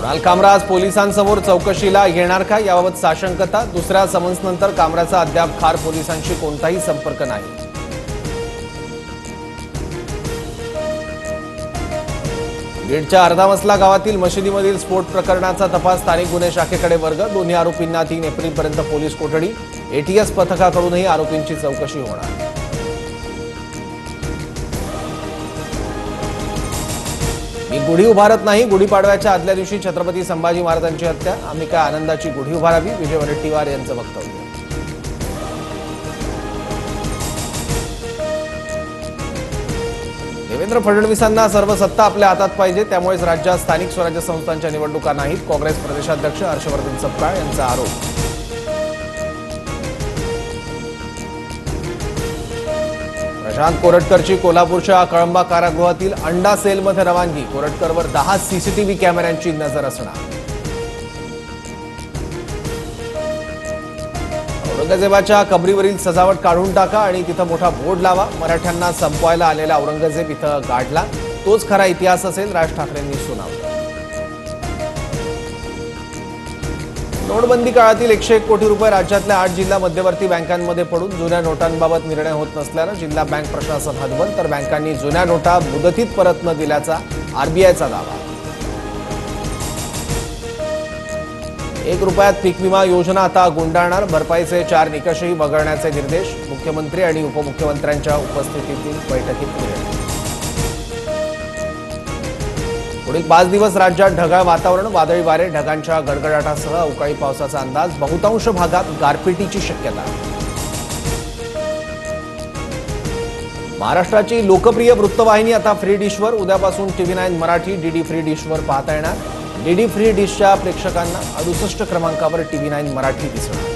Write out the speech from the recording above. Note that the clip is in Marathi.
कुणाल कामरा आज पोलिसांसमोर चौकशीला येणार का याबाबत साशंकता। दुसऱ्या समन्सनंतर कामराचा अद्याप खार पोलिसांशी कोणताही संपर्क नाही। बीडच्या अर्धामसला गावातील मशिदीमधील स्फोट प्रकरणाचा तपास स्थानिक गुन्हे शाखेकडे वर्ग। दोन्ही आरोपींना 3 एप्रिलपर्यंत पोलीस कोठडी। एटीएस पथकाकडूनही आरोपींची चौकशी होणार। मी गुढी उभारत नाही, गुढीपाडव्याच्या आदल्या दिवशी छत्रपती संभाजी महाराजांची हत्या, आम्ही काय आनंदाची गुढी उभारावी, विजय वडेट्टीवार यांचं वक्तव्य। देवेंद्र फडणवीसांना सर्व सत्ता आपल्या हातात पाहिजे, त्यामुळेच राज्यात स्थानिक स्वराज्य संस्थांच्या निवडणुका नाहीत, काँग्रेस प्रदेशाध्यक्ष हर्षवर्धन सपकाळ यांचा आरोप। प्रशांत कोरटकरची कोल्हापूरच्या कळंबा कारागृहातील अंडा सेलमध्ये रवानगी। कोरटकरवर 10 सीसीटीव्ही कॅमेऱ्यांची नजर असणार। औरंगजेबाच्या कबरीवरील सजावट काढून टाका आणि तिथं मोठा बोर्ड लावा। मराठ्यांना संपवायला आलेला औरंगजेब इथं गाडला, तोच खरा इतिहास असेल, राज ठाकरेंनी सुनावलं। नोटबंदी काळातील 101 कोटी रुपये राज्यातल्या 8 जिल्हा मध्यवर्ती बँकांमध्ये पडून जुन्या नोटांबाबत निर्णय होत नसल्यानं जिल्हा बँक प्रशासन हतबल, तर बँकांनी जुन्या नोटा मुदतीत परत न दिल्याचा आरबीआयचा दावा। 1 रुपयात पीक विमा योजना आता गुंडाळणार, भरपाईचे 4 निकषही वगळण्याचे निर्देश। मुख्यमंत्री आणि उपमुख्यमंत्र्यांच्या उपस्थितीतील बैठकीत निर्णय। पुढील 5 दिवस राज्यात ढगाळ वातावरण, वादळी वारे, ढगांच्या गडगडाटासह अवकाळी पावसाचा अंदाज। बहुतांश भागात गारपिटीची शक्यता। महाराष्ट्राची लोकप्रिय वृत्तवाहिनी आता फ्री डिशवर। उद्यापासून TV9 मराठी डीडी फ्री डिशवर पाहता येणार। डीडी फ्री डिशच्या प्रेक्षकांना 68 क्रमांकावर TV9 मराठी दिसणार।